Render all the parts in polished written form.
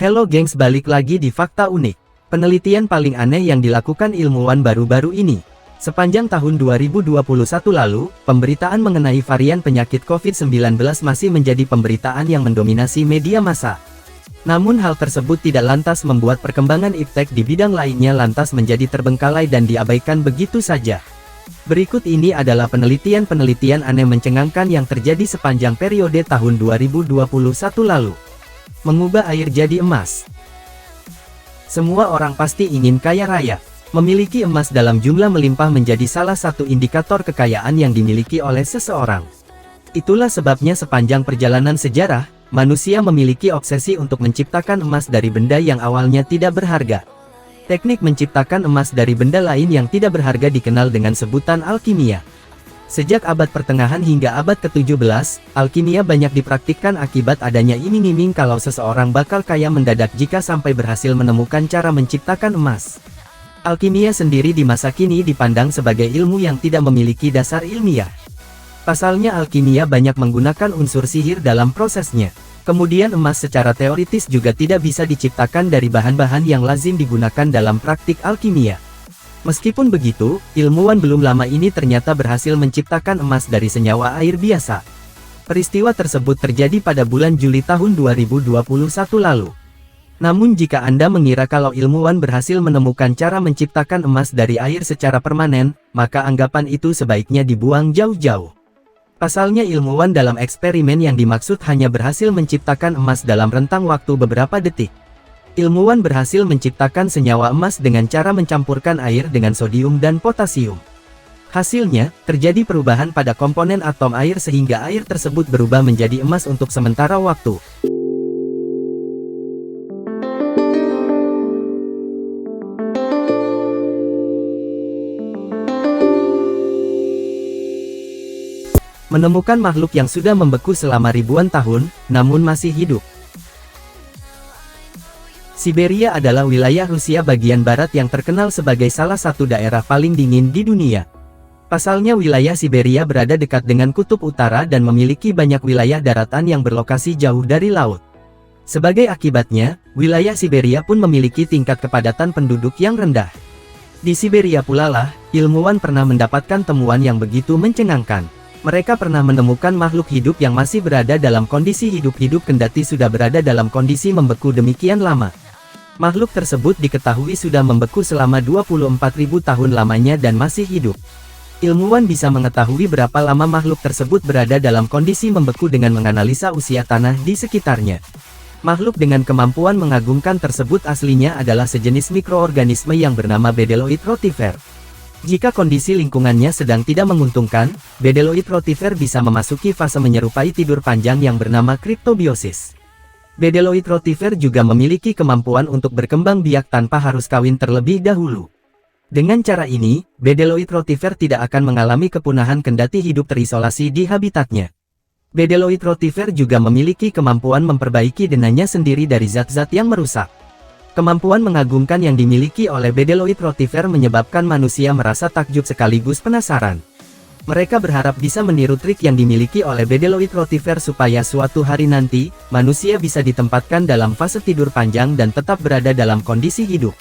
Halo gengs, balik lagi di Fakta Unik. Penelitian paling aneh yang dilakukan ilmuwan baru-baru ini. Sepanjang tahun 2021 lalu, pemberitaan mengenai varian penyakit COVID-19 masih menjadi pemberitaan yang mendominasi media massa. Namun hal tersebut tidak lantas membuat perkembangan iptek di bidang lainnya lantas menjadi terbengkalai dan diabaikan begitu saja. Berikut ini adalah penelitian-penelitian aneh mencengangkan yang terjadi sepanjang periode tahun 2021 lalu. Mengubah air jadi emas. Semua orang pasti ingin kaya raya. Memiliki emas dalam jumlah melimpah menjadi salah satu indikator kekayaan yang dimiliki oleh seseorang. Itulah sebabnya sepanjang perjalanan sejarah, manusia memiliki obsesi untuk menciptakan emas dari benda yang awalnya tidak berharga. Teknik menciptakan emas dari benda lain yang tidak berharga dikenal dengan sebutan alkimia. Sejak abad pertengahan hingga abad ke-17, alkimia banyak dipraktikkan akibat adanya iming-iming kalau seseorang bakal kaya mendadak jika sampai berhasil menemukan cara menciptakan emas. Alkimia sendiri di masa kini dipandang sebagai ilmu yang tidak memiliki dasar ilmiah. Pasalnya alkimia banyak menggunakan unsur sihir dalam prosesnya. Kemudian emas secara teoritis juga tidak bisa diciptakan dari bahan-bahan yang lazim digunakan dalam praktik alkimia. Meskipun begitu, ilmuwan belum lama ini ternyata berhasil menciptakan emas dari senyawa air biasa. Peristiwa tersebut terjadi pada bulan Juli tahun 2021 lalu. Namun jika Anda mengira kalau ilmuwan berhasil menemukan cara menciptakan emas dari air secara permanen, maka anggapan itu sebaiknya dibuang jauh-jauh. Pasalnya ilmuwan dalam eksperimen yang dimaksud hanya berhasil menciptakan emas dalam rentang waktu beberapa detik. Ilmuwan berhasil menciptakan senyawa emas dengan cara mencampurkan air dengan sodium dan potasium. Hasilnya, terjadi perubahan pada komponen atom air sehingga air tersebut berubah menjadi emas untuk sementara waktu. Menemukan makhluk yang sudah membeku selama ribuan tahun, namun masih hidup. Siberia adalah wilayah Rusia bagian barat yang terkenal sebagai salah satu daerah paling dingin di dunia. Pasalnya wilayah Siberia berada dekat dengan kutub utara dan memiliki banyak wilayah daratan yang berlokasi jauh dari laut. Sebagai akibatnya, wilayah Siberia pun memiliki tingkat kepadatan penduduk yang rendah. Di Siberia pula lah, ilmuwan pernah mendapatkan temuan yang begitu mencengangkan. Mereka pernah menemukan makhluk hidup yang masih berada dalam kondisi hidup-hidup kendati sudah berada dalam kondisi membeku demikian lama. Makhluk tersebut diketahui sudah membeku selama 24.000 tahun lamanya dan masih hidup. Ilmuwan bisa mengetahui berapa lama makhluk tersebut berada dalam kondisi membeku dengan menganalisa usia tanah di sekitarnya. Makhluk dengan kemampuan mengagumkan tersebut aslinya adalah sejenis mikroorganisme yang bernama Bedeloid rotifer. Jika kondisi lingkungannya sedang tidak menguntungkan, Bedeloid rotifer bisa memasuki fase menyerupai tidur panjang yang bernama kriptobiosis. Bedeloid rotifer juga memiliki kemampuan untuk berkembang biak tanpa harus kawin terlebih dahulu. Dengan cara ini, Bedeloid rotifer tidak akan mengalami kepunahan kendati hidup terisolasi di habitatnya. Bedeloid rotifer juga memiliki kemampuan memperbaiki denanya sendiri dari zat-zat yang merusak. Kemampuan mengagumkan yang dimiliki oleh Bedeloid rotifer menyebabkan manusia merasa takjub sekaligus penasaran. Mereka berharap bisa meniru trik yang dimiliki oleh Bedeloid rotifer supaya suatu hari nanti, manusia bisa ditempatkan dalam fase tidur panjang dan tetap berada dalam kondisi hidup.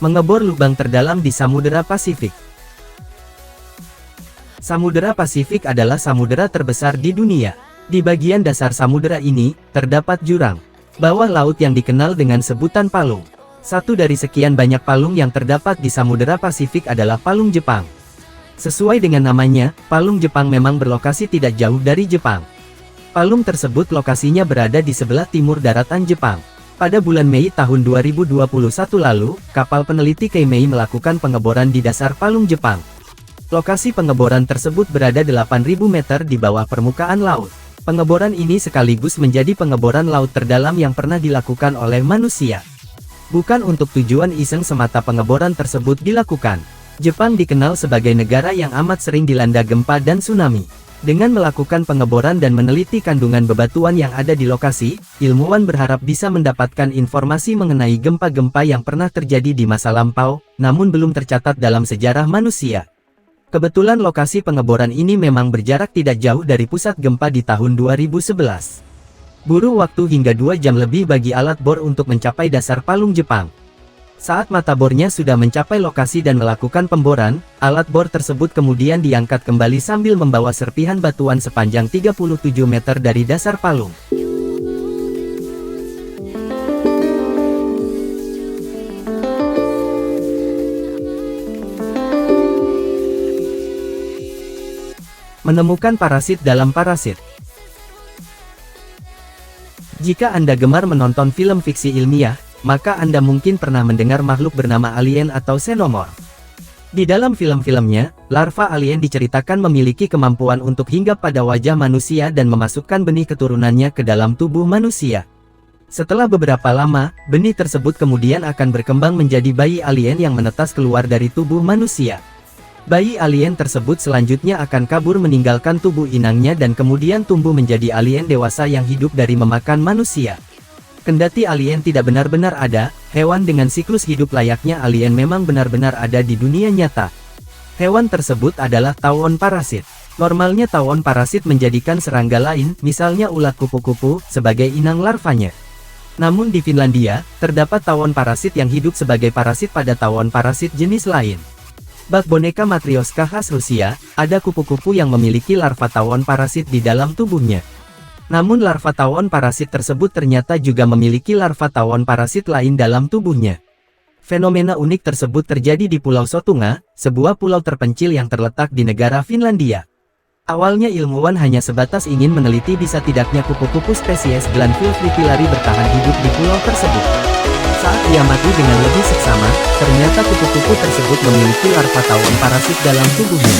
Mengebor lubang terdalam di Samudera Pasifik. Samudera Pasifik adalah samudera terbesar di dunia. Di bagian dasar samudera ini, terdapat jurang bawah laut yang dikenal dengan sebutan palung. Satu dari sekian banyak palung yang terdapat di Samudera Pasifik adalah Palung Jepang. Sesuai dengan namanya, Palung Jepang memang berlokasi tidak jauh dari Jepang. Palung tersebut lokasinya berada di sebelah timur daratan Jepang. Pada bulan Mei tahun 2021 lalu, kapal peneliti Keimei melakukan pengeboran di dasar Palung Jepang. Lokasi pengeboran tersebut berada 8.000 meter di bawah permukaan laut. Pengeboran ini sekaligus menjadi pengeboran laut terdalam yang pernah dilakukan oleh manusia. Bukan untuk tujuan iseng semata pengeboran tersebut dilakukan. Jepang dikenal sebagai negara yang amat sering dilanda gempa dan tsunami. Dengan melakukan pengeboran dan meneliti kandungan bebatuan yang ada di lokasi, ilmuwan berharap bisa mendapatkan informasi mengenai gempa-gempa yang pernah terjadi di masa lampau, namun belum tercatat dalam sejarah manusia. Kebetulan lokasi pengeboran ini memang berjarak tidak jauh dari pusat gempa di tahun 2011. Buruh waktu hingga 2 jam lebih bagi alat bor untuk mencapai dasar palung Jepang. Saat mata bornya sudah mencapai lokasi dan melakukan pemboran, alat bor tersebut kemudian diangkat kembali sambil membawa serpihan batuan sepanjang 37 meter dari dasar palung. Menemukan parasit dalam parasit. Jika Anda gemar menonton film fiksi ilmiah, maka Anda mungkin pernah mendengar makhluk bernama alien atau xenomorph. Di dalam film-filmnya, larva alien diceritakan memiliki kemampuan untuk hinggap pada wajah manusia dan memasukkan benih keturunannya ke dalam tubuh manusia. Setelah beberapa lama, benih tersebut kemudian akan berkembang menjadi bayi alien yang menetas keluar dari tubuh manusia. Bayi alien tersebut selanjutnya akan kabur meninggalkan tubuh inangnya dan kemudian tumbuh menjadi alien dewasa yang hidup dari memakan manusia. Kendati alien tidak benar-benar ada, hewan dengan siklus hidup layaknya alien memang benar-benar ada di dunia nyata. Hewan tersebut adalah tawon parasit. Normalnya tawon parasit menjadikan serangga lain, misalnya ulat kupu-kupu, sebagai inang larvanya. Namun di Finlandia, terdapat tawon parasit yang hidup sebagai parasit pada tawon parasit jenis lain. Bak boneka Matryoshka khas Rusia, ada kupu-kupu yang memiliki larva tawon parasit di dalam tubuhnya. Namun larva tawon parasit tersebut ternyata juga memiliki larva tawon parasit lain dalam tubuhnya. Fenomena unik tersebut terjadi di Pulau Sotunga, sebuah pulau terpencil yang terletak di negara Finlandia. Awalnya ilmuwan hanya sebatas ingin meneliti bisa tidaknya kupu-kupu spesies Glanville fritillari bertahan hidup di pulau tersebut. Saat ia mati dengan lebih seksama, ternyata kupu-kupu tersebut memiliki larva tawon parasit dalam tubuhnya.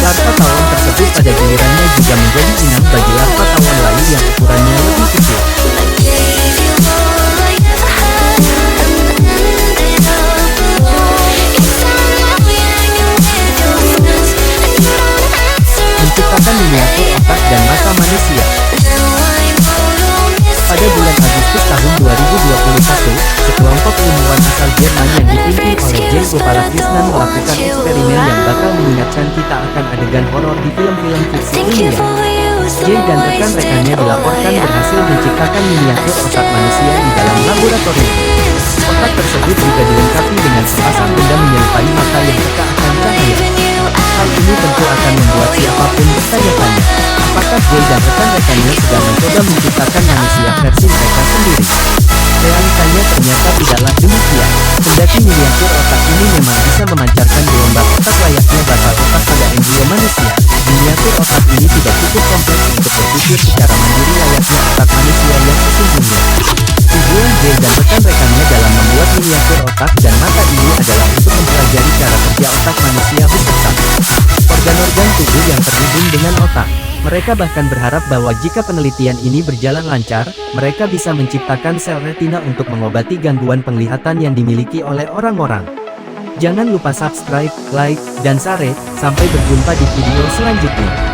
Larva tawon tersebut pada gilirannya juga menjadi inang bagi larva tawon lain yang ukurannya lebih kecil. Menciptakan miniatur otak dan mata manusia. Pada bulan Agustus tahun 2021, sekelompok ilmuwan asal Jerman yang dipimpin oleh Jay Gopalakrishnan melakukan eksperimen yang bakal mengingatkan kita akan adegan horor di film-film fiksi ilmiah. Jay dan rekan-rekannya dilaporkan berhasil menciptakan miniatur otak manusia di dalam laboratorium. Otak tersebut juga dilengkapi dengan sepasang benda menyerupai mata yang peka akan cahaya. Hal ini tentu akan membuat siapapun bertanya-tanya, apakah Jay dan rekan-rekannya sedang mencoba menciptakan manusia versi mereka sendiri? Realitanya ternyata tidaklah demikian. Kendati miniatur otak ini memang bisa memancarkan gelombang otak layaknya batal otak pada embrio manusia, miniatur otak ini tidak cukup kompleks untuk berpikir secara mandiri layaknya otak manusia yang sesungguhnya. Tujuan Jay dan rekan-rekannya dalam membuat miniatur otak dan mata ini adalah untuk mempelajari cara kerja otak manusia beserta organ-organ tubuh yang terhubung dengan otak. Mereka bahkan berharap bahwa jika penelitian ini berjalan lancar, mereka bisa menciptakan sel retina untuk mengobati gangguan penglihatan yang dimiliki oleh orang-orang. Jangan lupa subscribe, like, dan share. Sampai berjumpa di video selanjutnya.